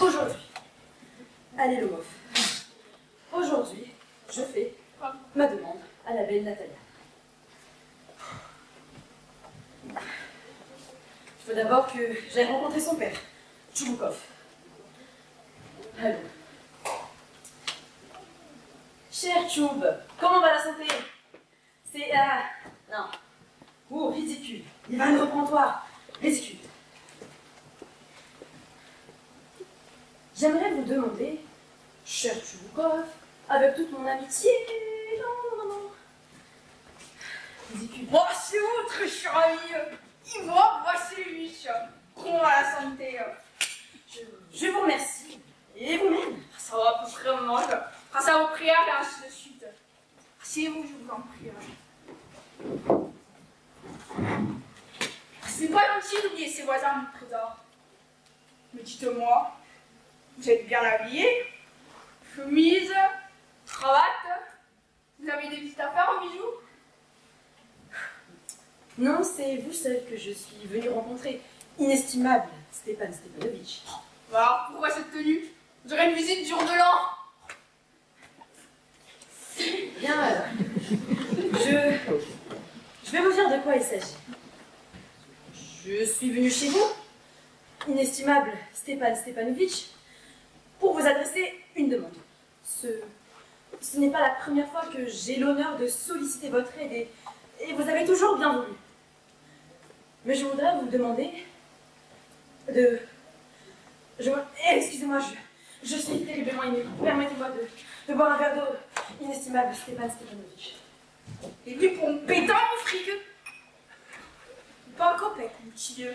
Aujourd'hui, allez le mof. Aujourd'hui, je fais ma demande à la belle Natalia. Il faut d'abord que j'aille rencontrer son père, Tchouboukov. Allô. Cher Tchoub, comment va la santé? C'est... non. Oh, ridicule. Ivan, reprends-toi. Ridicule. J'aimerais vous demander, cher Tchouboukov, avec toute mon amitié... Non. Ridicule. Bon, c'est vous, très cher ami. Yvan, voici lui. Comment va la santé? Je vous remercie. Et vous-même? Ça va à peu près au monde. Grâce à vos prières et ainsi de suite. Asseyez-vous, je vous en prie. C'est pas gentil d'oublier ses voisins, mon trésor. Mais dites-moi, vous êtes bien habillé? Chemise, cravate? Vous avez des visites à faire aux bijoux? Non, c'est vous seul que je suis venue rencontrer. Inestimable, Stepan Stepanovitch. Bah alors, pourquoi cette tenue? Vous aurez une visite jour de l'an. Bien alors. Je vais vous dire de quoi il s'agit. Je suis venue chez vous, inestimable Stepan Stepanovitch, pour vous adresser une demande. Ce n'est pas la première fois que j'ai l'honneur de solliciter votre aide et vous avez toujours bien voulu. Mais je voudrais vous demander de... Excusez-moi, je suis terriblement émue. Permettez-moi de boire un verre d'eau, inestimable Stepan Stepanovitch. Et puis pour me péter mon fric. Pas un copec, mon petit vieux.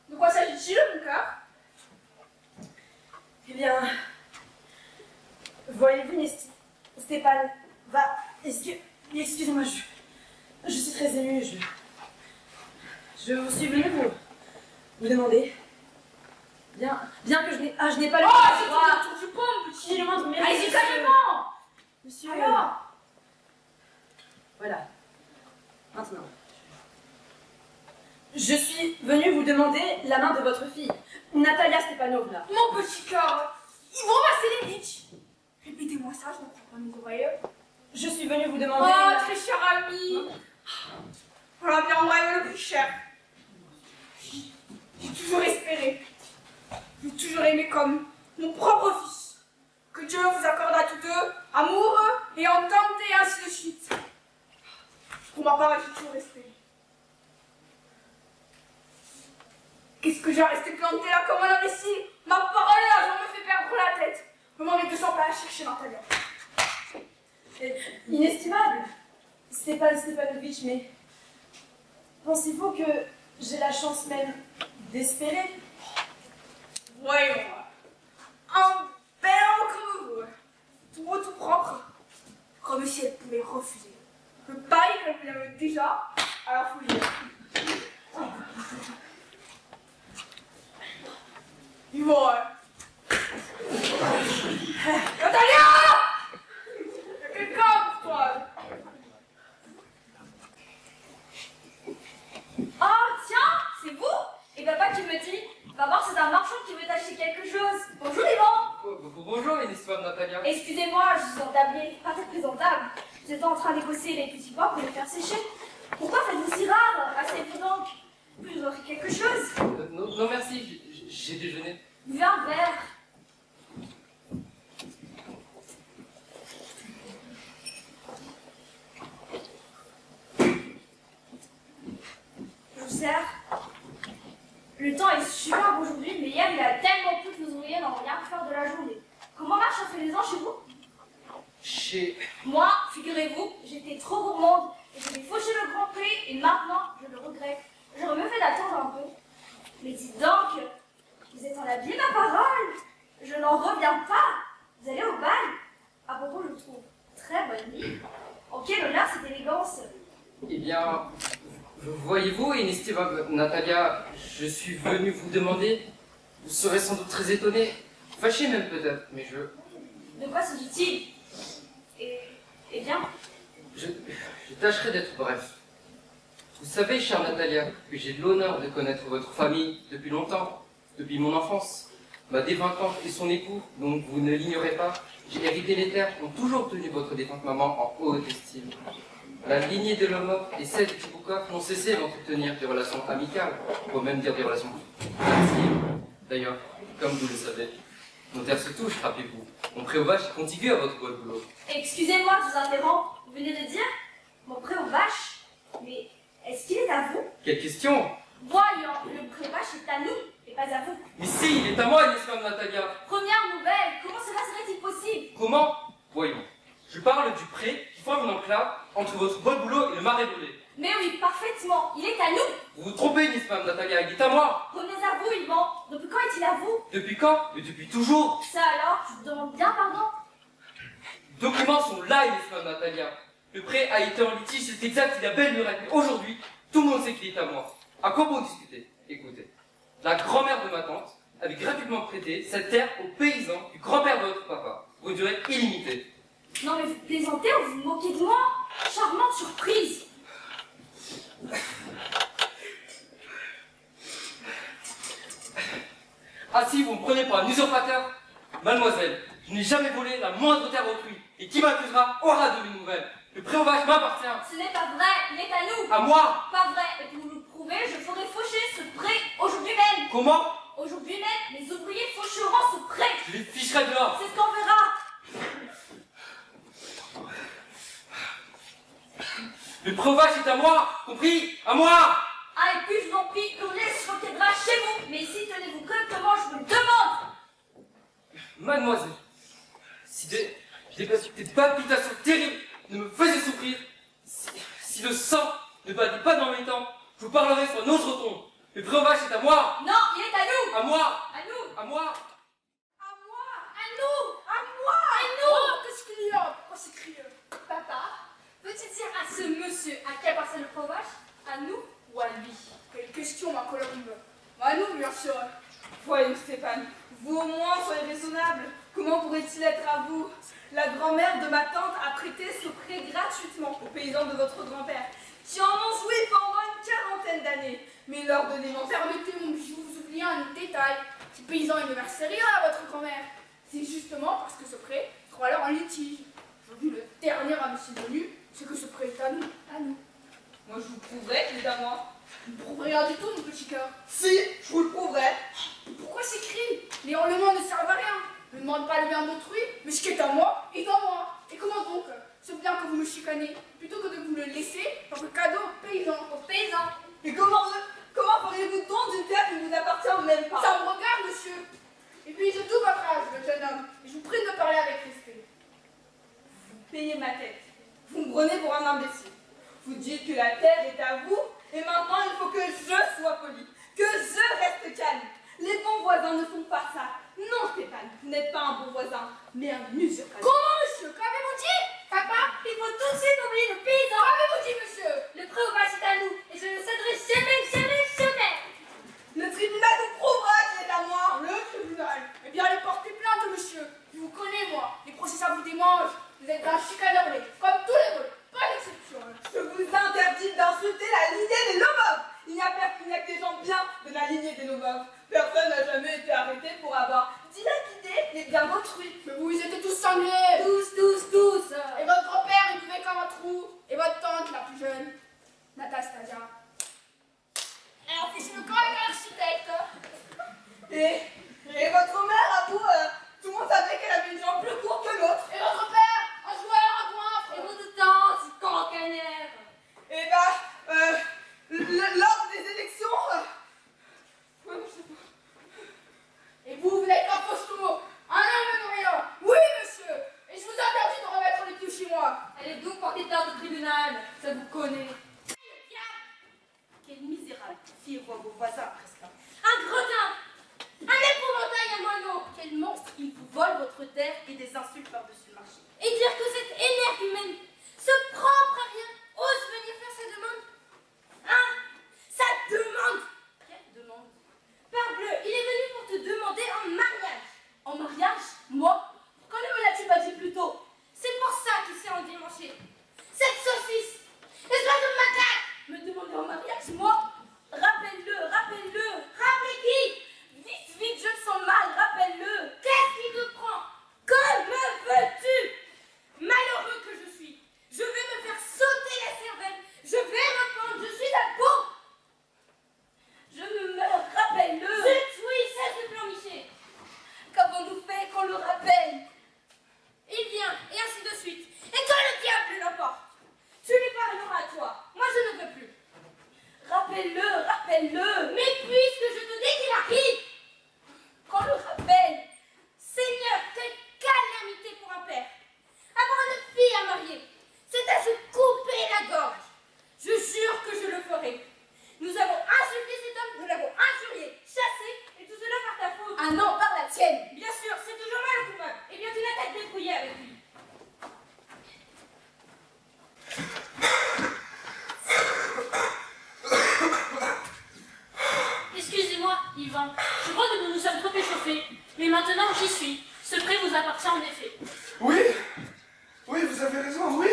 De quoi s'agit-il, mon cœur? Eh bien, voyez-vous, Stepan va... Excusez-moi, je suis très émue, je vous suis venue vous demander... Bien que je n'ai pas le... Oh, c'est tout du pont, petit. Le moindre mérite. Allez-y, calmement. Monsieur... Alors. Voilà. Maintenant. Je suis venue vous demander la main de votre fille, Natalia Stepanovna. Mon petit cœur, Yvan Vassilevitch. Répétez-moi ça, je ne crois pas mes oreilles. Je suis venue vous demander... Oh, très cher ami. Voilà bien mon rêve le plus cher. J'ai toujours espéré. J'ai toujours aimé comme mon propre fils. Que Dieu vous accorde à tous deux amour et entente et ainsi de suite. Pour ma part, j'ai toujours espéré. Qu'est-ce que j'ai resté planté là comme un imbécile? Ma parole là, j'en me fais perdre la tête. Je m'en vais 200 pas à chercher Natalia. Inestimable, Stepan Stepanovitch, mais pensez-vous que j'ai la chance même d'espérer? Voyons, un bel homme comme vous, tout beau, tout propre, comme si elle pouvait refuser. Le paille qu'elle l'aime déjà à la folie. Yvan, Natalia! Il y a quelqu'un pour toi. Ah, tiens, c'est vous? Et papa qui me dit, va voir, c'est un marchand qui veut t'acheter quelque chose. Bonjour, Yvan. Bonjour, Inestimable Natalia. Excusez-moi, je suis en tablier, pas très présentable. J'étais en train d'écosser les petits pois pour les faire sécher. Pourquoi faites-vous si rare? Asseyez-vous donc. Puis je vous offrir quelque chose. Non, merci, j'ai déjeuné. Buvez un verre. Je vous sers. Le temps est superbe aujourd'hui, mais hier il a tellement plu que nos ouvriers n'ont rien pu faire de la journée. Comment marche un fainéant chez vous? Moi, figurez-vous, j'étais trop gourmande et je m'ai fauché le grand prix et maintenant je le regrette. J'aurais mieux fait d'attendre un peu. Mais dites donc, vous êtes en habillé, ma parole. Je n'en reviens pas. Vous allez au bal. À propos, je trouve très bonne nuit. En quel honneur cette élégance. Eh bien, voyez-vous, Inestimable Natalia, je suis venu vous demander, vous serez sans doute très étonné, fâché même peut-être, mais De quoi s'agit-il? Eh bien, je tâcherai d'être bref. Vous savez, chère Natalia, que j'ai l'honneur de connaître votre famille depuis longtemps, depuis mon enfance. Ma défunte tante et son époux, dont vous ne l'ignorez pas, j'ai hérité les terres, ont toujours tenu votre défunte maman en haute estime. La lignée de Lomov et celle de Tiboukov n'ont cessé d'entretenir des relations amicales, pour même dire des relations intimes. D'ailleurs, comme vous le savez, nos terres se touchent, rappelez-vous. Mon pré aux vaches est contigu à votre beau boulot. Excusez-moi de vous interrompre. Vous venez de dire mon pré aux vaches? Mais est-ce qu'il est à vous? Quelle question? Voyons, le pré aux vaches est à nous et pas à vous. Mais si, il est à moi, n'est-ce pas, Natalia? Première nouvelle, comment cela serait-il possible? Comment? Voyons. Je parle du pré qui forme une enclave entre votre beau boulot et le marais brûlé. Mais oui, parfaitement, il est à nous. Vous vous trompez, n'est-ce pas, Natalia? Il est à moi. Revenez à vous, Yvan. Depuis quand est-il à vous? Depuis quand? Mais depuis toujours. Ça alors, je vous demande bien pardon. Les documents sont là, n'est-ce pas, Natalia? Le pré a été en litige, c'est exact, il y a belle lurette. Mais aujourd'hui, tout le monde sait qu'il est à moi. À quoi bon discuter? Écoutez. La grand-mère de ma tante avait gratuitement prêté cette terre aux paysans du grand-père de votre papa, pour une durée illimitée. Non mais vous plaisantez ou vous vous moquez de moi? Charmante surprise. Ah si, vous me prenez pour un usurpateur? Mademoiselle, je n'ai jamais volé la moindre terre autrui, et qui m'accusera aura de mes nouvelles. Le pré aux vaches m'appartient. Ce n'est pas vrai, il est à nous. À moi. Pas vrai, et pour vous le prouver, je ferai faucher ce pré aujourd'hui même. Comment? Aujourd'hui même, les ouvriers faucheront ce pré. Je les ficherai dehors. C'est ce qu'on verra. Le pré aux vaches est à moi, compris? À moi. Ah, et puis je vous en prie, hurlez sur vos quédras chez vous. Mais ici, tenez-vous correctement, je vous le demande. Mademoiselle, si des palpitations terribles ne me faisaient souffrir, si le sang ne battait pas dans mes tempes, je vous parlerai sur un autre ton. Le pré aux vaches est à moi. Non, il est à nous. À moi. À nous. À moi. À moi. À nous. À moi! À nous. Oh, qu'est-ce qu'il y a? Pourquoi c'est crieux? Papa, veux-tu dire à ce monsieur à qui appartient le pré aux vaches? À nous ou à lui? Quelle question, ma colombe? À nous, bien sûr. Voyons, Stéphane, vous au moins soyez raisonnable. Comment pourrait-il être à vous? La grand-mère de ma tante a prêté ce prêt gratuitement aux paysans de votre grand-père, qui en ont joué pendant une quarantaine d'années. Mais lors de l'événement, Permettez-moi, je vous oublie un détail. Ces paysans, ils ne versent rien à votre grand-mère. C'est justement parce que ce prêt sera alors en litige. Aujourd'hui, le dernier à monsieur Venu, c'est que ce prêt est à nous. À nous. moi je vous prouverai qu'il est à moi. Vous ne prouverez rien du tout, mon petit cœur. Si, je vous le prouverai. Pourquoi ces cris? Les hurlements ne servent à rien. Ne demande pas le bien d'autrui, mais ce qui est à moi est à moi. Et comment donc ce bien que vous me chicanez, plutôt que de vous le laisser dans le cadeau aux paysans? Aux paysans. Mais comment feriez-vous don d'une terre qui ne vous appartient même pas? Ça me regarde, monsieur. Et puis j'ai tout votre âge, le jeune homme, et je vous prie de me parler avec respect. Vous payez ma tête. Vous me prenez pour un imbécile. Vous dites que la terre est à vous, et maintenant il faut que je sois poli, que je reste calme. Les bons voisins ne font pas ça. Non, Stéphane, vous n'êtes pas un bon voisin, mais un usurpateur. Comment, monsieur? Qu'avez-vous dit? Papa, il faut tout de suite oublier le paysan. Qu'avez-vous dit, monsieur? Le pré aux vaches est à nous et je ne céderai jamais, jamais, jamais. Le tribunal vous prouvera qu'il est à moi. Le tribunal. Eh bien, allez porter plainte, monsieur. Je vous connais, moi. Les procès, ça vous démange. Vous êtes un chicaneur, comme tous les voleurs. Pas d'exception. Je vous interdis d'insulter la lignée des Lobov. Il n'y a que des gens bien de la lignée des Lobov. Personne n'a jamais été arrêté pour avoir dilapidé les biens d'autrui. Mais vous, ils étaient tous sanglés. Tous. Et votre grand-père, il buvait comme un trou. Et votre tante, la plus jeune, Natastasia. Alors, fiche le camp avec l'architecte. Et votre mère, à vous, tout le monde savait qu'elle avait une jambe plus courte que l'autre. Et votre père, un joueur, un goinfre. Et votre tante, cancanière. Et lors des élections... ouais, je sais pas. Et vous n'êtes qu'un fausse-mot, un homme de rien. Oui, monsieur. Et je vous interdis de remettre les pieds chez moi. Allez donc porter plainte au tribunal, ça vous connaît. Quel misérable. Fiez-vous à vos voisins après cela. Un gredin, un épouvantail, un moineau. Quel monstre, il vous vole votre terre et des insultes par-dessus le marché. Et dire que cette énerve humaine, ce propre à rien, ose venir faire sa demande. Hein? Sa demande. Quelle demande? Parbleu, il est venu pour te demander en mariage. En mariage? Moi? Pourquoi ne me l'as-tu pas dit plus tôt? C'est pour ça qu'il s'est endimanché. Cette saucisse, espèce de macaque, me demander en mariage. je ne veux plus. Rappelle-le, rappelle-le. Mais puisque je te dis qu'il arrive, qu'on le rappelle, Seigneur, quelle calamité pour un père. Avoir une fille à marier, c'est à se couper la gorge. Je jure que je le ferai. Nous avons insulté cet homme, nous l'avons injurié, chassé, et tout cela par ta faute. Ah non, par la tienne. Bien sûr, c'est toujours moi le coupable. Eh bien, tu n'as qu'à te débrouiller avec lui. Excusez-moi, Yvan. Je crois que nous nous sommes trop échauffés. Mais maintenant, j'y suis. Ce pré vous appartient en effet. Oui, oui, vous avez raison, oui.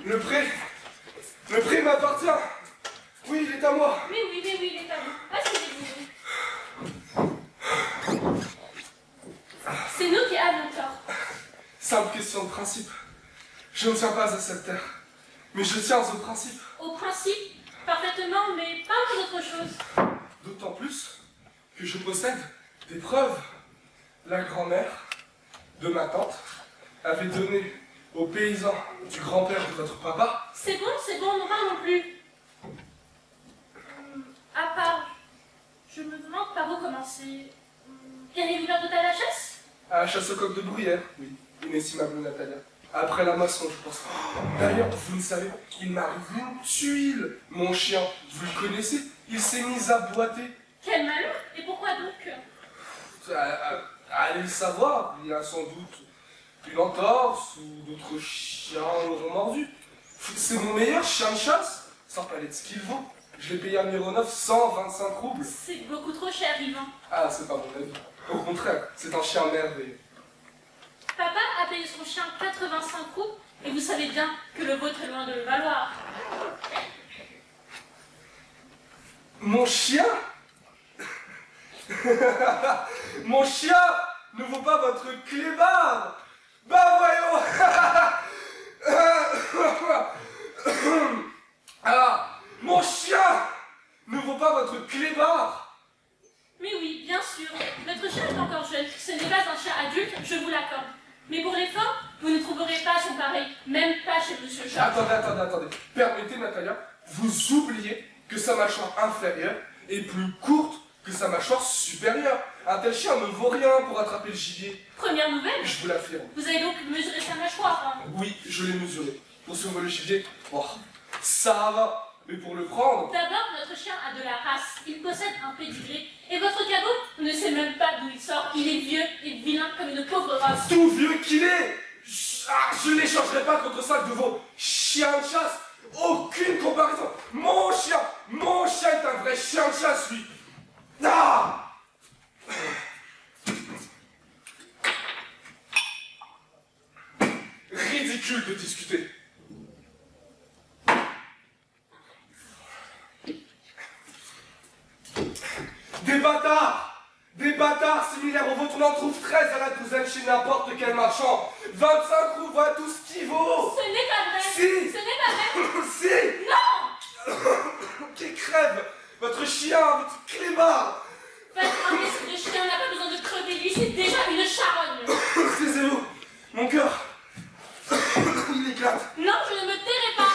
Le pré m'appartient. Oui, il est à moi. Mais oui, il est à vous. Asseyez-vous. C'est nous qui avons tort. Simple question de principe. Je ne tiens pas à cette terre, mais je tiens au principe. Au principe, parfaitement, mais pas aux autres choses. D'autant plus que je possède des preuves. La grand-mère de ma tante avait donné aux paysans du grand-père de votre papa. C'est bon, n'en parlons plus. À part, je me demande par où commencer. Irez-vous bientôt à la chasse? À la chasse au coq de bruyère, oui, inestimable Natalia. Après la moisson, je pense. D'ailleurs, vous ne savez, il m'arrive une tuile. Mon chien, vous le connaissez, il s'est mis à boiter. Quel malheur! Et pourquoi donc? Allez le savoir, il y a sans doute une entorse ou d'autres chiens l'auront mordu. C'est mon meilleur chien de chasse, sans parler de ce qu'il vaut. Je l'ai payé à Mironov 125 roubles. C'est beaucoup trop cher, Yvan. Ah, c'est pas mon avis. Au contraire, c'est un chien merveilleux. Papa a payé son chien 85 roubles, et vous savez bien que le vôtre est loin de le valoir. Mon chien Mon chien ne vaut pas votre clébard. Bah voyons. Ah, mon chien ne vaut pas votre clébard. Mais oui, bien sûr, votre chien est encore jeune, ce n'est pas un chien adulte, je vous l'accorde. Mais pour les forts, vous ne trouverez pas son pareil, même pas chez Monsieur Georges. Attendez. Permettez, Natalia, vous oubliez que sa mâchoire inférieure est plus courte que sa mâchoire supérieure. Un tel chien ne vaut rien pour attraper le gibier. Première nouvelle, Je vous l'affirme. vous avez donc mesuré sa mâchoire, hein. Oui, je l'ai mesuré. Pour sauver le gibier, oh, ça va. Mais pour le prendre... D'abord, notre chien a de la race, il possède un pédigré, et votre cadeau ne sait même pas d'où il sort, il est vieux et vilain comme une pauvre race. Tout vieux qu'il est, je ne l'échangerai pas contre ça de vos chiens de chasse. Aucune comparaison. Mon chien est un vrai chien de chasse, lui. Ah! Ridicule de discuter. Des bâtards similaires aux vôtres, on en trouve 13 à la douzaine chez n'importe quel marchand. 25 roues, voilà tout ce qu'il vaut. Ce n'est pas vrai. Si. Ce n'est pas vrai. Si. Non. Qui crève. Votre chien, votre clébard. Votre esprit de chien n'a pas besoin de crever, lui, c'est déjà une charogne. Taisez-vous. Mon cœur, il éclate. Non, je ne me tairai pas.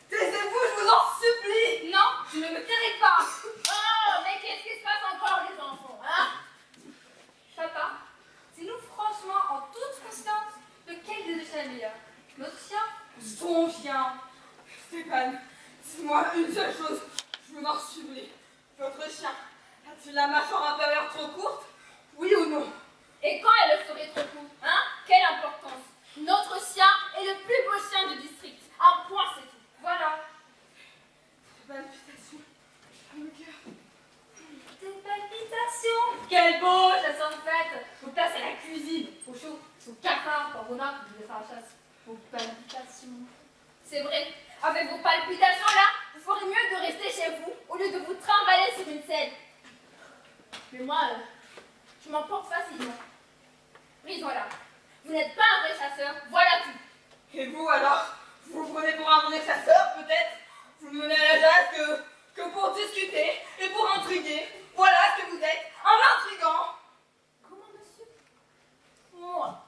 Taisez-vous, je vous en supplie. Non, je ne me tairai pas. Oh, mais qu'est-ce qui se passe encore, les enfants, hein? Papa, dis-nous franchement, en toute conscience, lequel des deux chien est meilleur? Notre chien? Ton chien. Stéphane, dis-moi une seule chose, je vous en supplie. Votre chien a-t-il la mâchoire inférieure trop courte? Oui ou non? Et quand elle le ferait trop court, hein? Quelle importance? Notre chien est le plus beau chien du district. Un point, c'est tout. Voilà. Des palpitations à mon cœur. Des palpitations. Quel beau chasseur de fête. Vos places à la cuisine, au chaud, au cafard, quand Renard vous devez faire la chasse. Vos palpitations. C'est vrai. Avec vos palpitations là, vous ferez mieux de rester chez vous au lieu de vous trimballer sur une selle. Mais moi, je m'emporte facilement. Oui, voilà. Vous n'êtes pas un vrai chasseur, voilà tout. Et vous alors? Vous vous prenez pour un vrai chasseur peut-être? Vous ne venez à la chasse que pour discuter et pour intriguer. Voilà ce que vous êtes, un intrigant. Comment, monsieur? Moi,